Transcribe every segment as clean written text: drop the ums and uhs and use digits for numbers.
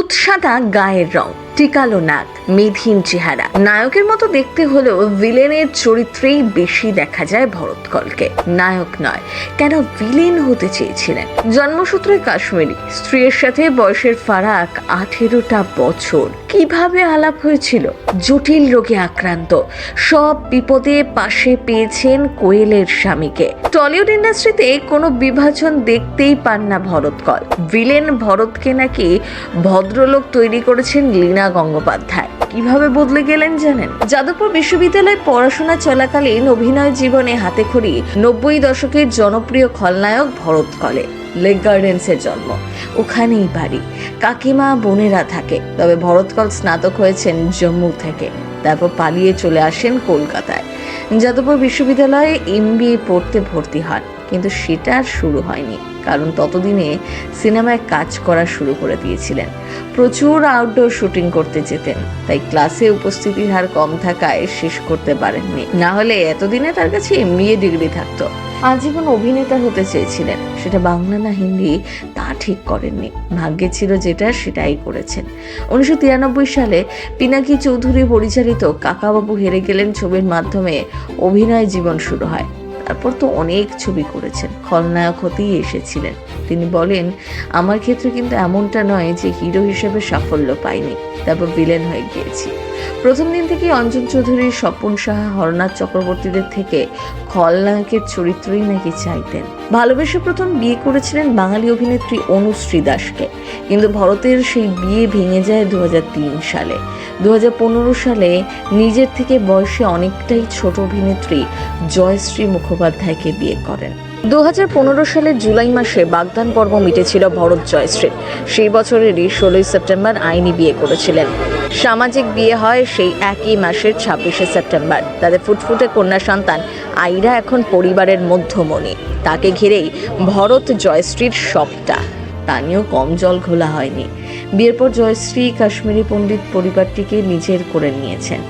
হলুদ সাদা গায়ের রং, টিকালো নাক, মেধিন চেহারা। নায়কের মতো দেখতে হলেও ভিলেনের চরিত্রেই বেশি দেখা যায় ভরত কলকে। নায়ক নয়, কেন ভিলেন হতে চেয়েছিলেন? জন্মসূত্রে কাশ্মীরি, স্ত্রীর সাথে বয়সের ফারাক 18টা বছর। কিভাবে আলাপ হয়েছিল? জটিল রোগে আক্রান্ত, সব বিপদে পাশে পেয়েছেন কোয়েলের স্বামীকে। টলিউড ইন্ডাস্ট্রিতে কোনো বিভাজন দেখতেই পান না ভরত কল। ভিলেন ভরতকে নাকি ভদ্রলোক তৈরি করেছেন লীনা গঙ্গোপাধ্যায়। কিভাবে বদলে গেলেন জানেন? যাদবপুর বিশ্ববিদ্যালয়ে পড়াশোনা চলাকালীন অভিনয় জীবনে হাতেখড়ি 90 দশকের জনপ্রিয় খলনায়ক ভরত কলে। লেক গার্ডেন্সের জন্ম, ওখানেই বাড়ি, কাকিমা বোনেরা থাকে। তবে ভরত কল স্নাতক হয়েছেন জম্মু থেকে, তারপর পালিয়ে চলে আসেন কলকাতায়। যাদবপুর বিশ্ববিদ্যালয়ে MBA পড়তে ভর্তি হন, কিন্তু সেটা আর শুরু হয়নি, কারণ ততদিনে সিনেমায় কাজ করা শুরু করে দিয়েছিলেন। প্রচুর আউটডোর শুটিং করতে যেতেন, তাই ক্লাসে উপস্থিতির হার কম থাকায় শেষ করতে পারেননি। না হলে এতদিনে তার কাছে MBA ডিগ্রি থাকতো। আজীবন অভিনেতা হতে চেয়েছিলেন, সেটা বাংলা না হিন্দি তা ঠিক করেননি। ভাগ্যে ছিল যেটা, সেটাই করেছেন। 1993 সালে পিনাকি চৌধুরী পরিচালিত কাকাবাবু হেরে গেলেন ছবির মাধ্যমে অভিনয় জীবন শুরু হয়। তারপর তো অনেক ছবি করেছেন, খলনায়ক হতেই এসেছিলেন। তিনি বলেন, আমার ক্ষেত্রে কিন্তু এমনটা নয় যে হিরো হিসেবে সাফল্য পাইনি, তারপর ভিলেন হয়ে গিয়েছি। প্রথম দিন থেকে অঞ্জন চৌধুরী, স্বপন সাহা, হরনাথ চক্রবর্তীদের থেকে খলনায়কের চরিত্রই নাকি চাইতেন। ভালোবেসে প্রথম বিয়ে করেছিলেন বাঙালি অভিনেত্রী অনুশ্রী দাসকে, কিন্তু ভরতের সেই বিয়ে ভেঙে যায় 2003 সালে। 2015 সালে নিজের থেকে বয়সে অনেকটাই ছোট অভিনেত্রী জয়শ্রী মুখোপাধ্যায়কে বিয়ে করেন। 2015 সালের জুলাই মাসে বাগদান পর্ব মিটেছিল ভরত জয়শ্রীর। সেই বছরেরই 16 সেপ্টেম্বর আইনি বিয়ে করেছিলেন। সামাজিক বিয়ে হয় সেই একই মাসের 26 সেপ্টেম্বর। তাদের ফুটফুটে কন্যা সন্তান আইরা এখন পরিবারের মধ্যমণি। তাকে ঘিরেই ভরত জয়শ্রীর সবটা। তা নিয়েও কম জল ঘোলা হয়নি। বিয়ের পর জয়শ্রী কাশ্মীরি পণ্ডিত পরিবারটিকে নিজের করে নিয়েছেন।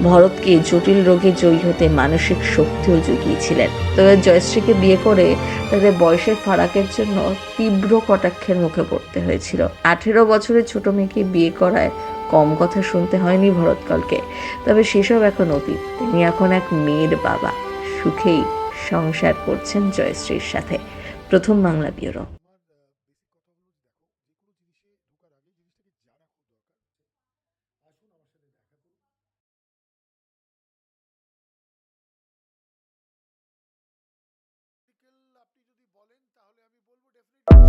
ভরতকে জটিল রোগে জয়ী হতে মানসিক শক্তিও জুগিয়েছিলেন। তবে জয়শ্রীকে বিয়ে করে তাদের বয়সের ফারাকের জন্য তীব্র কটাক্ষের মুখে পড়তে হয়েছিল। 18 বছরের ছোট মেয়েকে বিয়ে করায় কম কথা শুনতে হয়নি ভরত কলকে। তবে সেসব এখন অতীত। তিনি এখন এক মেয়ের বাবা, সুখেই সংসার করছেন জয়শ্রীর সাথে। প্রথম বাংলা ব্যুরো। আপনি যদি বলেন তাহলে আমি বলবো ডেফিনেটলি।